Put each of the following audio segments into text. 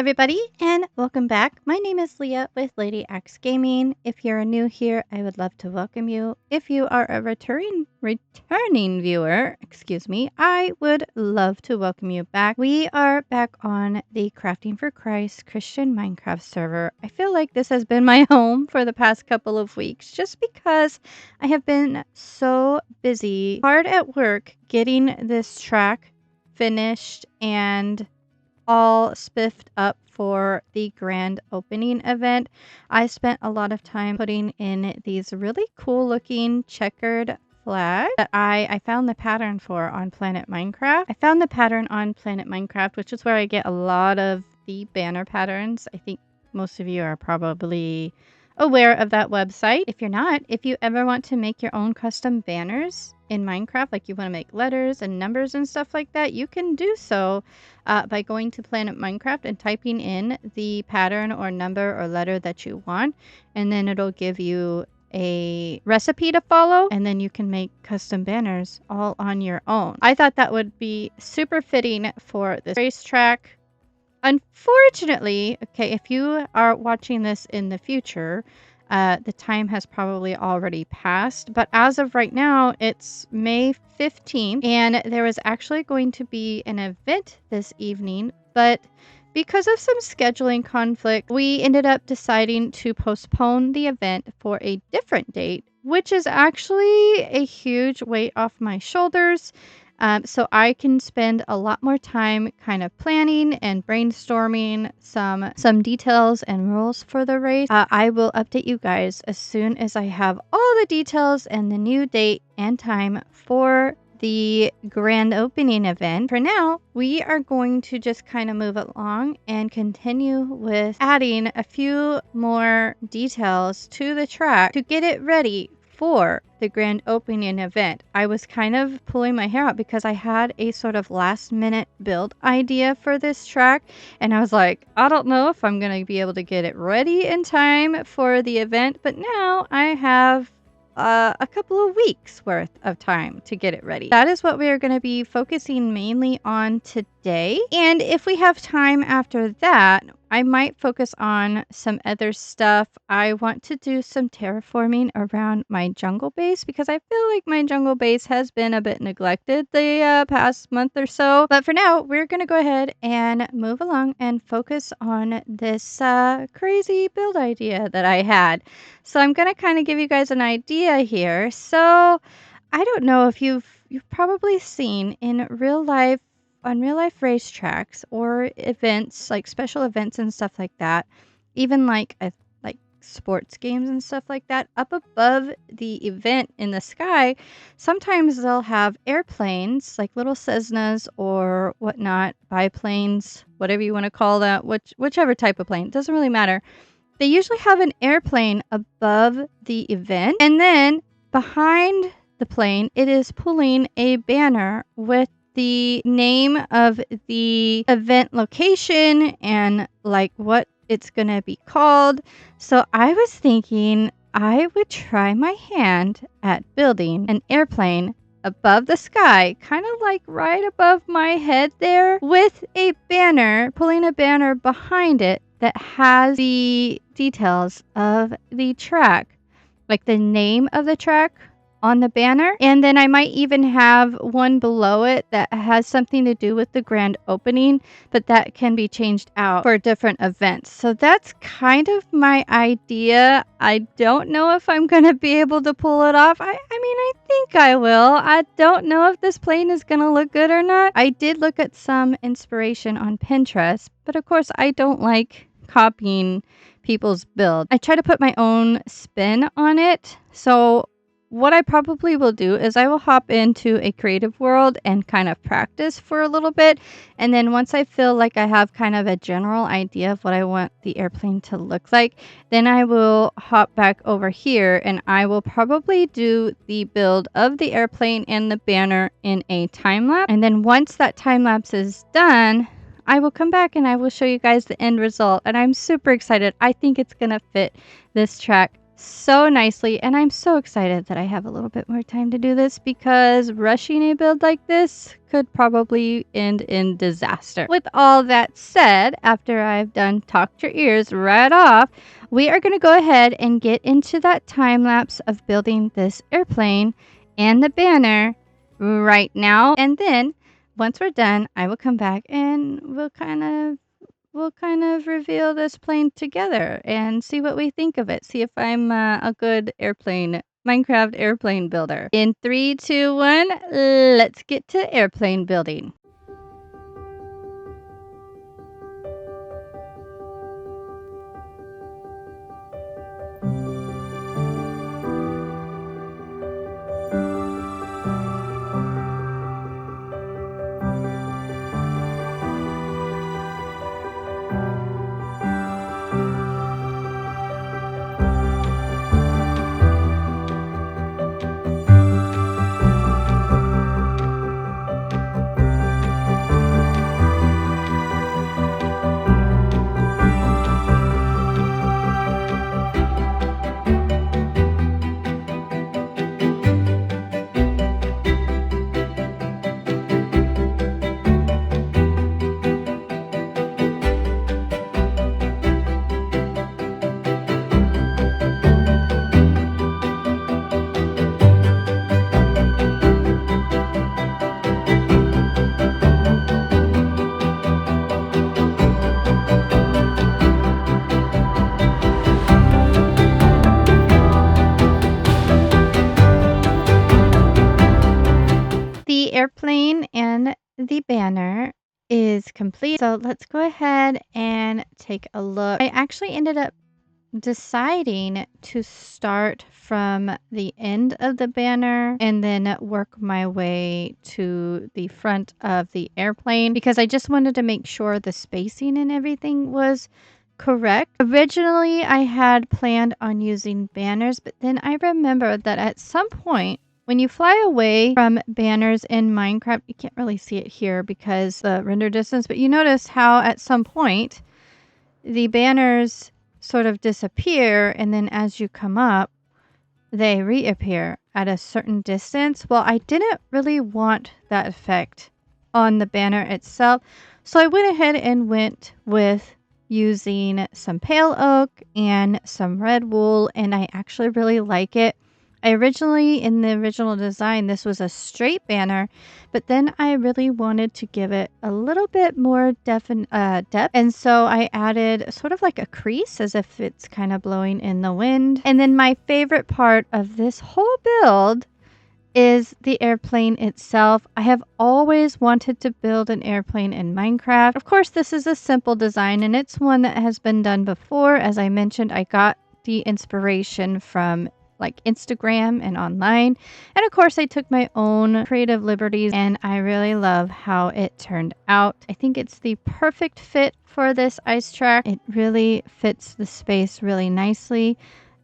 everybody, and welcome back. My name is Leah with Lady Axe Gaming. If you're new here, I would love to welcome you. If you are a returning viewer, I would love to welcome you back. We are back on the Crafting for Christ Christian Minecraft server. I feel like this has been my home for the past couple of weeks, just because I have been so busy, hard at work, getting this track finished and all spiffed up for the grand opening event. I spent a lot of time putting in these really cool looking checkered flags that I found the pattern for on Planet Minecraft. I found the pattern on Planet Minecraft, which is where I get a lot of the banner patterns. I think most of you are probably aware of that website. If you're not, if you ever want to make your own custom banners in Minecraft, like you want to make letters and numbers and stuff like that, you can do so by going to Planet Minecraft and typing in the pattern or number or letter that you want, and then it'll give you a recipe to follow, and then you can make custom banners all on your own. I thought that would be super fitting for this racetrack. Unfortunately, okay, if you are watching this in the future, the time has probably already passed, but as of right now, it's May 15th, and there was actually going to be an event this evening, but because of some scheduling conflict, we ended up deciding to postpone the event for a different date, which is actually a huge weight off my shoulders. So I can spend a lot more time kind of planning and brainstorming some details and rules for the race. I will update you guys as soon as I have all the details and the new date and time for the grand opening event. For now, we are going to just kind of move along and continue with adding a few more details to the track to get it ready for the grand opening event. I was kind of pulling my hair out because I had a sort of last minute build idea for this track, and I was like, I don't know if I'm going to be able to get it ready in time for the event, but now I have a couple of weeks worth of time to get it ready. That is what we are going to be focusing mainly on today. And if we have time after that, I might focus on some other stuff. I want to do some terraforming around my jungle base because I feel like my jungle base has been a bit neglected the past month or so. But for now, we're going to go ahead and move along and focus on this crazy build idea that I had. So I'm going to kind of give you guys an idea here. So I don't know if you've probably seen in real life, on real life racetracks or events, like special events and stuff like that, even like sports games and stuff like that, up above the event in the sky, sometimes they'll have airplanes, like little Cessnas or whatnot, biplanes, whatever you want to call that, whichever type of plane, it doesn't really matter. They usually have an airplane above the event, and then behind the plane, it is pulling a banner with the name of the event location and like what it's gonna be called. So I was thinking I would try my hand at building an airplane above the sky, kind of like right above my head there, with a banner, pulling a banner behind it that has the details of the track, like the name of the track on the banner. And then I might even have one below it that has something to do with the grand opening, but that can be changed out for different events. So that's kind of my idea. I don't know if I'm going to be able to pull it off. I mean, I think I will. I don't know if this plane is going to look good or not. I did look at some inspiration on Pinterest, but of course I don't like copying people's build. I try to put my own spin on it. So what I probably will do is I will hop into a creative world and kind of practice for a little bit. And then once I feel like I have kind of a general idea of what I want the airplane to look like, then I will hop back over here and I will probably do the build of the airplane and the banner in a time lapse. And then once that time lapse is done, I will come back and I will show you guys the end result. And I'm super excited. I think it's going to fit this track so nicely, and I'm so excited that I have a little bit more time to do this because rushing a build like this could probably end in disaster. With all that said, after I've done talked your ears right off, we are going to go ahead and get into that time lapse of building this airplane and the banner right now. And then once we're done, I will come back and we'll kind of reveal this plane together and see what we think of it. See if I'm a good Minecraft airplane builder. In 3, 2, 1, let's get to airplane building. The airplane and the banner is complete. So let's go ahead and take a look. I actually ended up deciding to start from the end of the banner and then work my way to the front of the airplane because I just wanted to make sure the spacing and everything was correct. Originally, I had planned on using banners, but then I remembered that at some point, when you fly away from banners in Minecraft, you can't really see it here because the render distance, but you notice how at some point the banners sort of disappear, and then as you come up, they reappear at a certain distance. Well, I didn't really want that effect on the banner itself, so I went ahead and went with using some pale oak and some red wool, and I actually really like it. In the original design, this was a straight banner, but then I really wanted to give it a little bit more depth, and so I added sort of like a crease as if it's kind of blowing in the wind. And then my favorite part of this whole build is the airplane itself. I have always wanted to build an airplane in Minecraft. Of course, this is a simple design, and it's one that has been done before. As I mentioned, I got the inspiration from like Instagram and online. And of course, I took my own creative liberties, and I really love how it turned out. I think it's the perfect fit for this ice track. It really fits the space really nicely.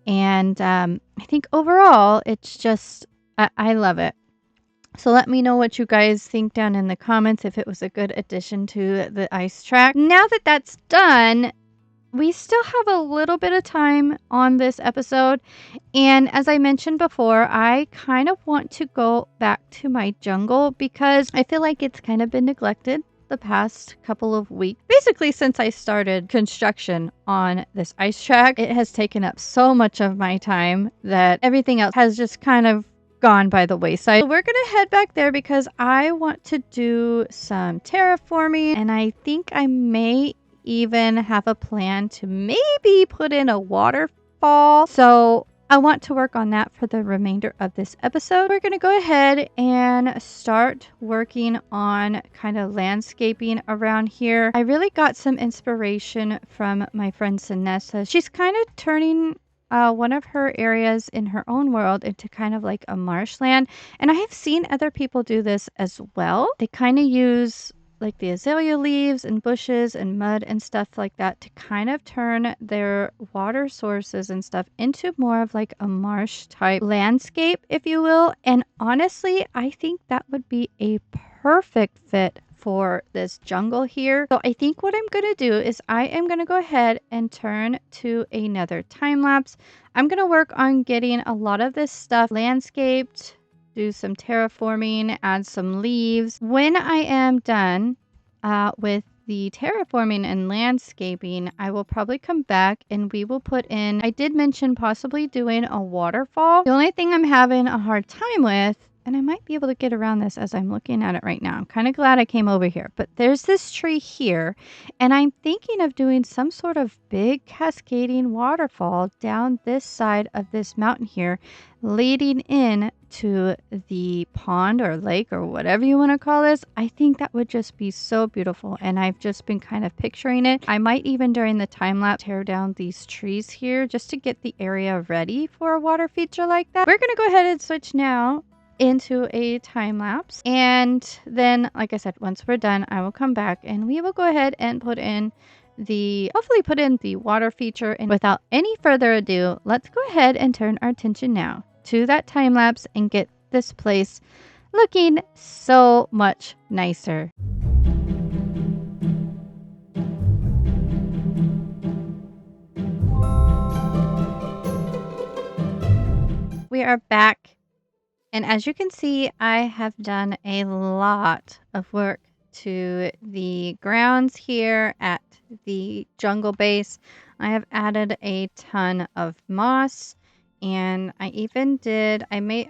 And I think overall, it's just, I love it. So let me know what you guys think down in the comments if it was a good addition to the ice track. Now that that's done, we still have a little bit of time on this episode. And as I mentioned before, I kind of want to go back to my jungle because I feel like it's kind of been neglected the past couple of weeks. Basically, since I started construction on this ice track, it has taken up so much of my time that everything else has just kind of gone by the wayside. So we're going to head back there because I want to do some terraforming, and I think I may even have a plan to maybe put in a waterfall. So I want to work on that for the remainder of this episode. We're going to go ahead and start working on kind of landscaping around here. I really got some inspiration from my friend Sinessa. She's kind of turning one of her areas in her own world into kind of like a marshland. And I have seen other people do this as well. They kind of use like the azalea leaves and bushes and mud and stuff like that to kind of turn their water sources and stuff into more of like a marsh type landscape, if you will. And honestly, I think that would be a perfect fit for this jungle here. So I think what I'm going to do is I am going to go ahead and turn to another time lapse. I'm going to work on getting a lot of this stuff landscaped, do some terraforming, add some leaves. When I am done with the terraforming and landscaping, I will probably come back and we will put in, I did mention possibly doing a waterfall. The only thing I'm having a hard time with, and I might be able to get around this as I'm looking at it right now. I'm kind of glad I came over here, but there's this tree here, and I'm thinking of doing some sort of big cascading waterfall down this side of this mountain here, leading in to the pond or lake or whatever you want to call this. I think that would just be so beautiful, and I've just been kind of picturing it. I might even during the time lapse tear down these trees here just to get the area ready for a water feature like that. We're going to go ahead and switch now into a time lapse, and then like I said, once we're done, I will come back and we will go ahead and hopefully put in the water feature. And without any further ado, let's go ahead and turn our attention now to that time lapse and get this place looking so much nicer. We are back. And as you can see, I have done a lot of work to the grounds here at the jungle base. I have added a ton of moss, and I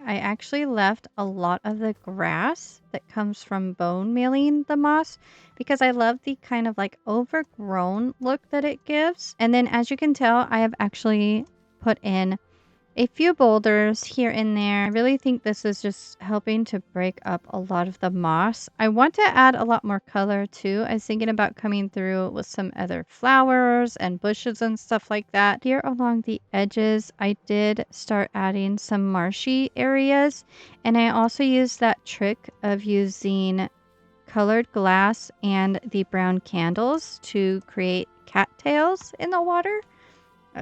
actually left a lot of the grass that comes from bone mealing the moss because I love the kind of like overgrown look that it gives. And then as you can tell, I have actually put in a few boulders here and there. I really think this is just helping to break up a lot of the moss. I want to add a lot more color too. I was thinking about coming through with some other flowers and bushes and stuff like that. Here along the edges, I did start adding some marshy areas, and I also used that trick of using colored glass and the brown candles to create cattails in the water,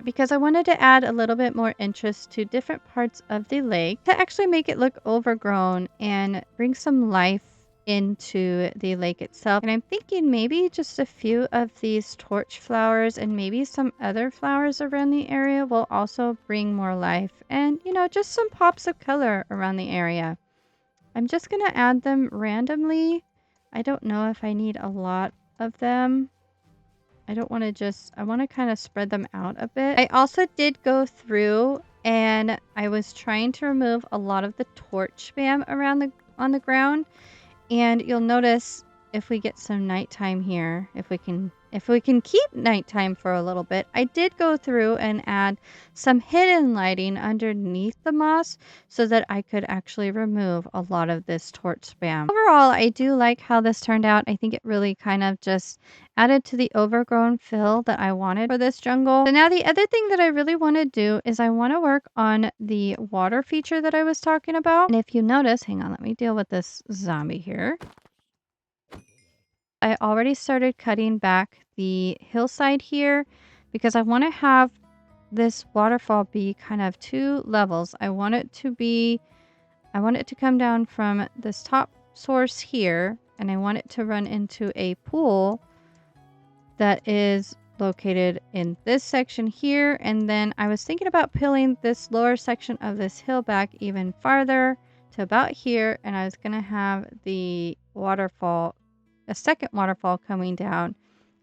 because I wanted to add a little bit more interest to different parts of the lake to actually make it look overgrown and bring some life into the lake itself. And I'm thinking maybe just a few of these torch flowers and maybe some other flowers around the area will also bring more life and, you know, just some pops of color around the area. I'm just going to add them randomly. I don't know if I need a lot of them. I want to kind of spread them out a bit. I also did go through and I was trying to remove a lot of the torch spam on the ground. And you'll notice if we get some nighttime here, if we can keep nighttime for a little bit, I did go through and add some hidden lighting underneath the moss so that I could actually remove a lot of this torch spam. Overall, I do like how this turned out. I think it really kind of just added to the overgrown fill that I wanted for this jungle. So now the other thing that I really want to do is I want to work on the water feature that I was talking about. And if you notice, hang on, let me deal with this zombie here. I already started cutting back the hillside here because I want to have this waterfall be kind of two levels. I want it to come down from this top source here, and I want it to run into a pool that is located in this section here. And then I was thinking about peeling this lower section of this hill back even farther to about here, and I was going to have the waterfall, a second waterfall coming down,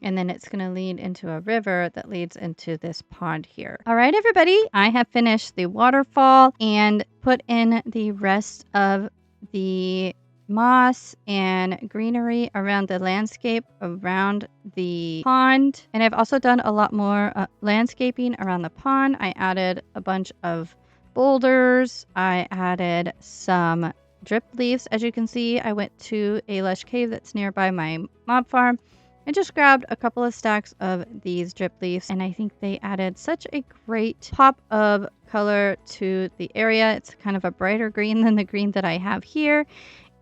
and then it's going to lead into a river that leads into this pond here. All right, everybody, I have finished the waterfall and put in the rest of the moss and greenery around the landscape around the pond. And I've also done a lot more landscaping around the pond. I added a bunch of boulders. I added some drip leaves. As you can see, I went to a lush cave that's nearby my mob farm and just grabbed a couple of stacks of these drip leaves, and I think they added such a great pop of color to the area. It's kind of a brighter green than the green that I have here,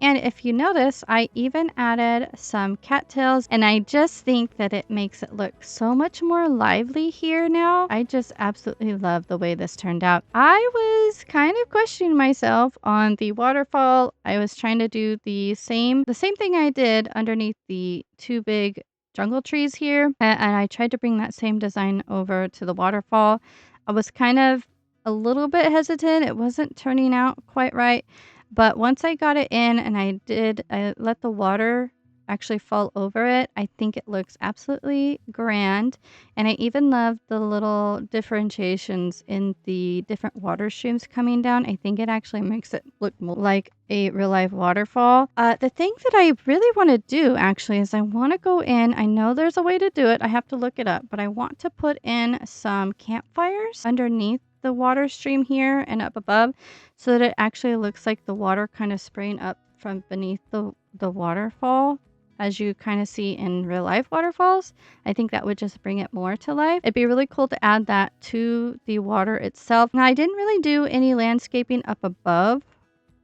And if you notice, I even added some cattails, and I just think that it makes it look so much more lively here now. I just absolutely love the way this turned out. I was kind of questioning myself on the waterfall. I was trying to do the same thing I did underneath the two big jungle trees here, and I tried to bring that same design over to the waterfall. I was kind of a little bit hesitant. It wasn't turning out quite right. But once I got it in and I let the water actually fall over it, I think it looks absolutely grand. And I even love the little differentiations in the different water streams coming down. I think it actually makes it look more like a real life waterfall. The thing that I really want to do actually is I want to go in. I know there's a way to do it. I have to look it up, but I want to put in some campfires underneath the water stream here and up above, so that it actually looks like the water kind of spraying up from beneath the waterfall, as you kind of see in real life waterfalls. I think that would just bring it more to life. It'd be really cool to add that to the water itself. Now, I didn't really do any landscaping up above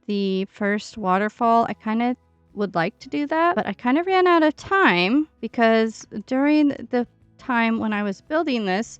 the first waterfall. I kind of would like to do that, but I kind of ran out of time because during the time when I was building this,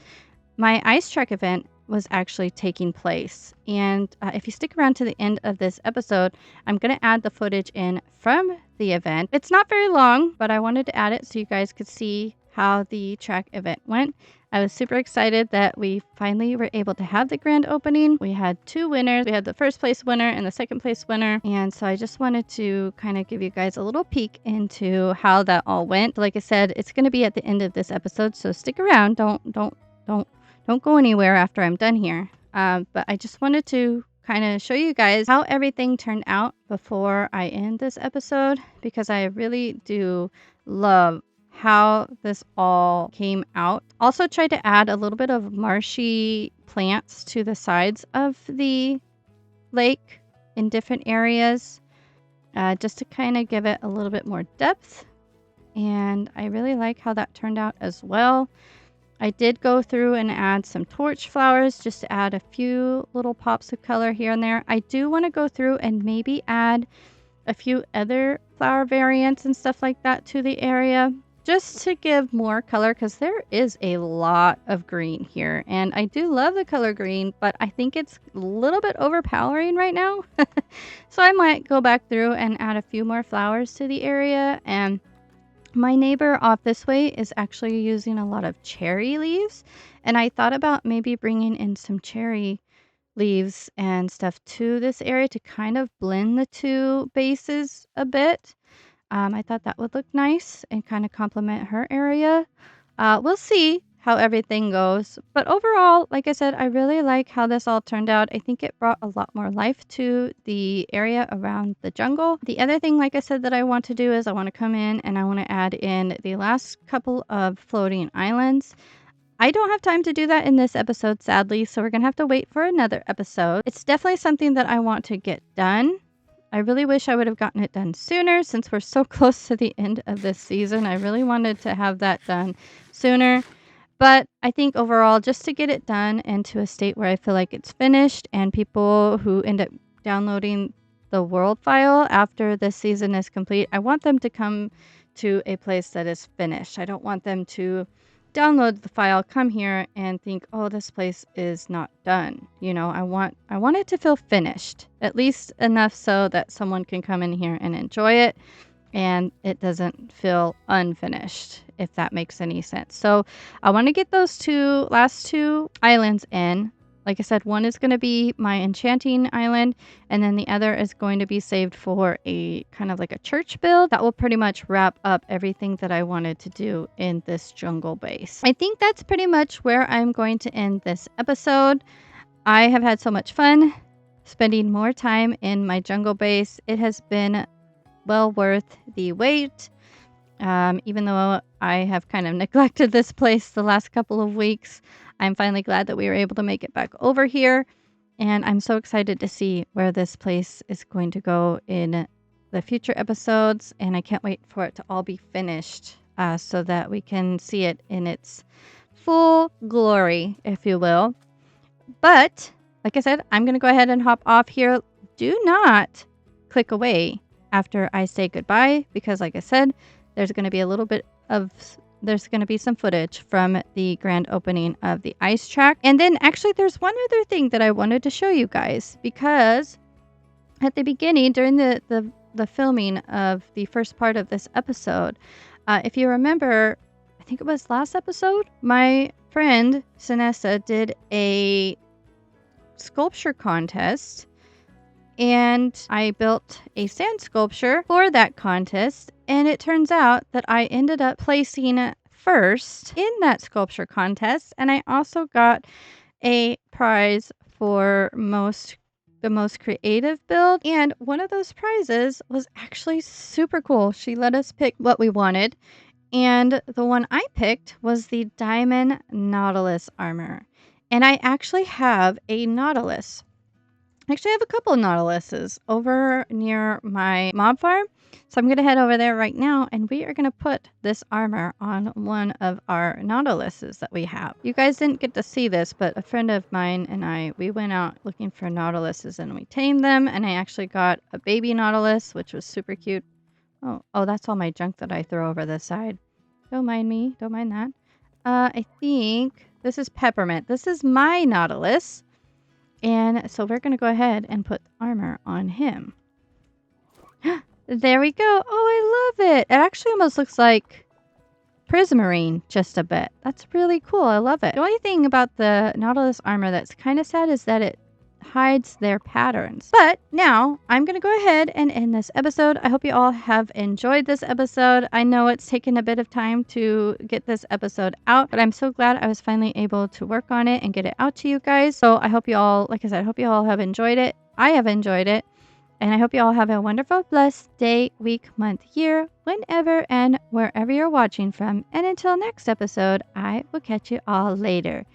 my ice track event was actually taking place. And if you stick around to the end of this episode, I'm going to add the footage in from the event. It's not very long, but I wanted to add it so you guys could see how the track event went. I was super excited that we finally were able to have the grand opening. We had two winners. We had the first place winner and the second place winner. And so I just wanted to kind of give you guys a little peek into how that all went. Like I said, it's going to be at the end of this episode, so stick around. Don't go anywhere after I'm done here. But I just wanted to kind of show you guys how everything turned out before I end this episode, because I really do love how this all came out. Also tried to add a little bit of marshy plants to the sides of the lake in different areas, just to kind of give it a little bit more depth. And I really like how that turned out as well. I did go through and add some torch flowers just to add a few little pops of color here and there. I do want to go through and maybe add a few other flower variants and stuff like that to the area, just to give more color, because there is a lot of green here. And I do love the color green, but I think it's a little bit overpowering right now. So I might go back through and add a few more flowers to the area. And my neighbor off this way is actually using a lot of cherry leaves, and I thought about maybe bringing in some cherry leaves and stuff to this area to kind of blend the two bases a bit. I thought that would look nice and kind of complement her area. We'll see how everything goes. But overall, like I said, I really like how this all turned out. I think it brought a lot more life to the area around the jungle. The other thing, like I said, that I want to do is I want to come in and I want to add in the last couple of floating islands. I don't have time to do that in this episode, sadly, so we're going to have to wait for another episode. It's definitely something that I want to get done. I really wish I would have gotten it done sooner, since we're so close to the end of this season. I really wanted to have that done sooner. But I think overall, just to get it done and to a state where I feel like it's finished, and people who end up downloading the world file after this season is complete, I want them to come to a place that is finished. I don't want them to download the file, come here, and think, oh, this place is not done. You know, I want it to feel finished, at least enough so that someone can come in here and enjoy it, and it doesn't feel unfinished, if that makes any sense. So I want to get those last two islands in. Like I said, one is going to be my enchanting island, and then the other is going to be saved for a kind of like a church build. That will pretty much wrap up everything that I wanted to do in this jungle base. I think that's pretty much where I'm going to end this episode. I have had so much fun spending more time in my jungle base. It has been well worth the wait. Even though I have kind of neglected this place the last couple of weeks, I'm finally glad that we were able to make it back over here. And I'm so excited to see where this place is going to go in the future episodes. And I can't wait for it to all be finished, so that we can see it in its full glory, if you will. But like I said, I'm going to go ahead and hop off here. Do not click away after I say goodbye, because like I said, there's going to be some footage from the grand opening of the ice track. And then actually there's one other thing that I wanted to show you guys, because at the beginning, during the filming of the first part of this episode, if you remember, I think it was last episode, my friend Sinessa did a sculpture contest, and I built a sand sculpture for that contest, and it turns out that I ended up placing first in that sculpture contest, and I also got a prize for the most creative build, and one of those prizes was actually super cool. She let us pick what we wanted, and the one I picked was the Diamond Nautilus armor. And I actually have a Nautilus. Actually, I have a couple of Nautiluses over near my mob farm. So I'm going to head over there right now, and we are going to put this armor on one of our Nautiluses that we have. You guys didn't get to see this, but a friend of mine and we went out looking for Nautiluses, and we tamed them, and I actually got a baby Nautilus, which was super cute. Oh, that's all my junk that I throw over the side. Don't mind me. Don't mind that. I think this is Peppermint. This is my Nautilus. And so we're going to go ahead and put armor on him. There we go. Oh, I love it. It actually almost looks like Prismarine just a bit. That's really cool. I love it. The only thing about the Nautilus armor that's kind of sad is that it hides their patterns. But now I'm going to go ahead and end this episode. I hope you all have enjoyed this episode. I know it's taken a bit of time to get this episode out, but I'm so glad I was finally able to work on it and get it out to you guys. So I hope you all, like I said, I hope you all have enjoyed it. I have enjoyed it. And I hope you all have a wonderful, blessed day, week, month, year, whenever and wherever you're watching from. And until next episode, I will catch you all later.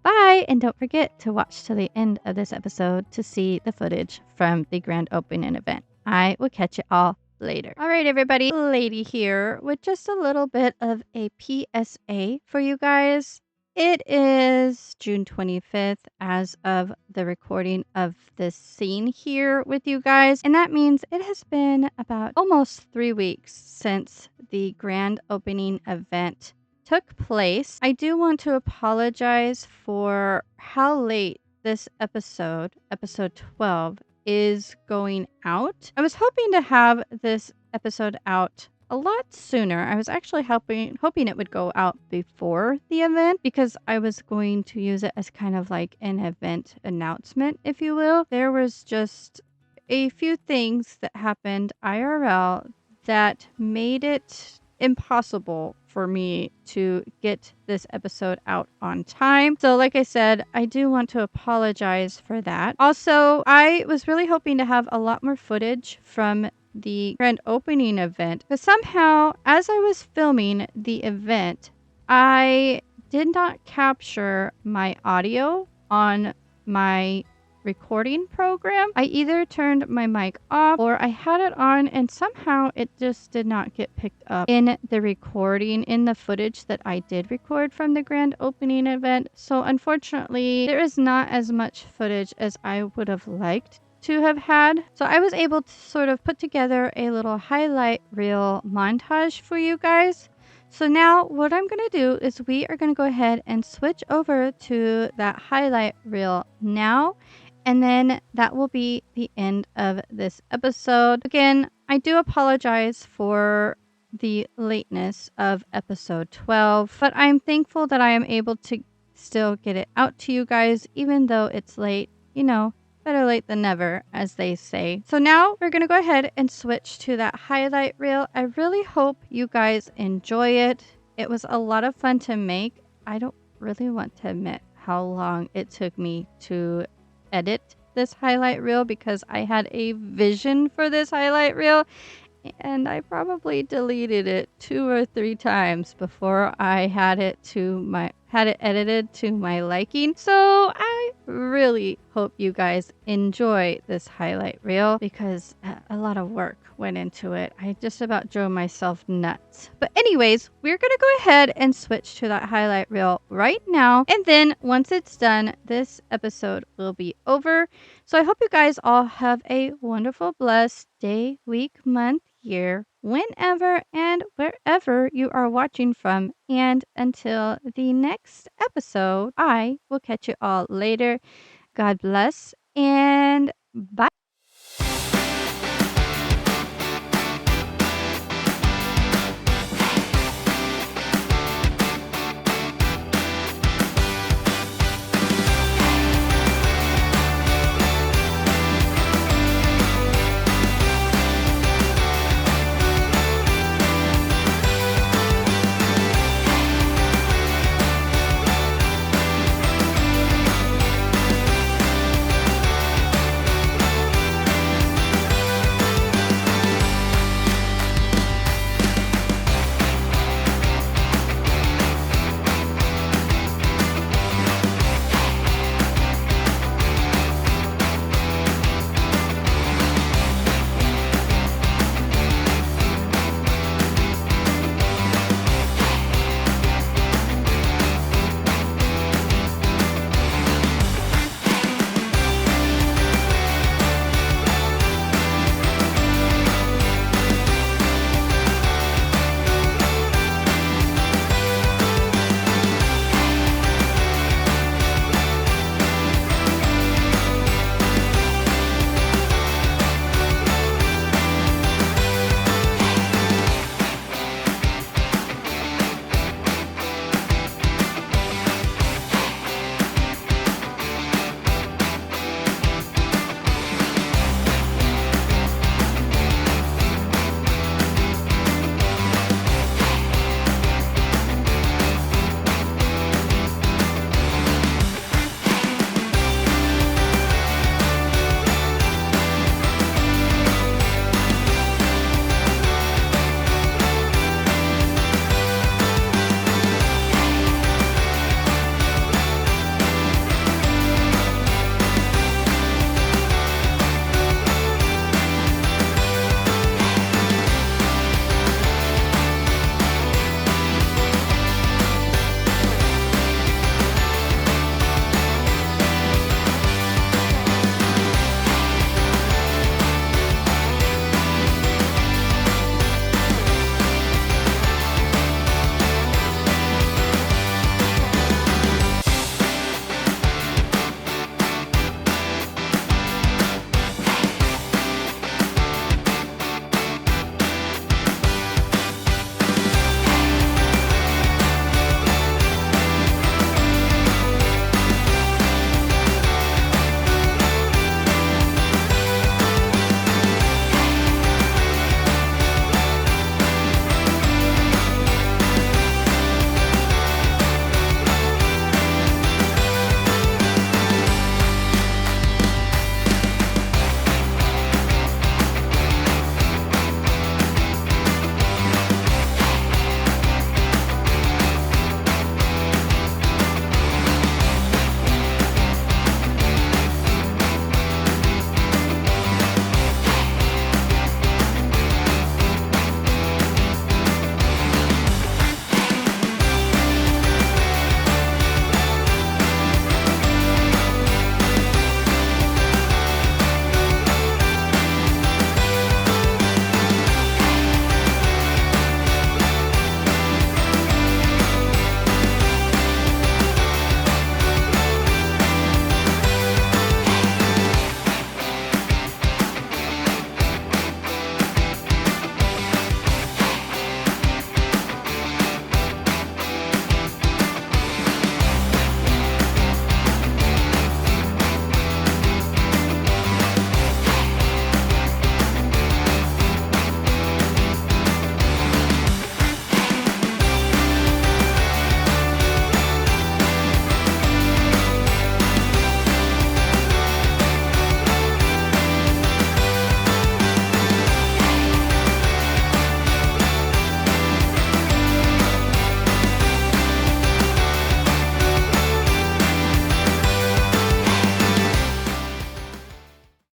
Bye, and don't forget to watch to the end of this episode to see the footage from the grand opening event. I will catch you all later. All right, everybody, Lady here with just a little bit of a PSA for you guys. It is June 25th as of the recording of this scene here with you guys, and that means it has been about almost 3 weeks since the grand opening event took place. I do want to apologize for how late this episode 12, is going out. I was hoping to have this episode out a lot sooner. I was actually hoping it would go out before the event, because I was going to use it as kind of like an event announcement, if you will. There was just a few things that happened IRL that made it impossible for me to get this episode out on time. So like I said, I do want to apologize for that. Also, I was really hoping to have a lot more footage from the grand opening event, but somehow as I was filming the event, I did not capture my audio on my recording program. I either turned my mic off or I had it on, and somehow it just did not get picked up in the recording, in the footage that I did record from the grand opening event. So unfortunately, there is not as much footage as I would have liked to have had. So I was able to sort of put together a little highlight reel montage for you guys. So now what I'm going to do is we are going to go ahead and switch over to that highlight reel now. And then that will be the end of this episode. Again, I do apologize for the lateness of episode 12, but I'm thankful that I am able to still get it out to you guys, even though it's late. You know, better late than never, as they say. So now we're going to go ahead and switch to that highlight reel. I really hope you guys enjoy it. It was a lot of fun to make. I don't really want to admit how long it took me to edit this highlight reel, because I had a vision for this highlight reel and I probably deleted it 2 or 3 times before I had it edited to my liking. So really hope you guys enjoy this highlight reel because a lot of work went into it. I just about drove myself nuts. But anyways, we're going to go ahead and switch to that highlight reel right now. And then once it's done, this episode will be over. So I hope you guys all have a wonderful, blessed day, week, month, year, whenever and wherever you are watching from. And until the next episode, I will catch you all later. God bless and bye.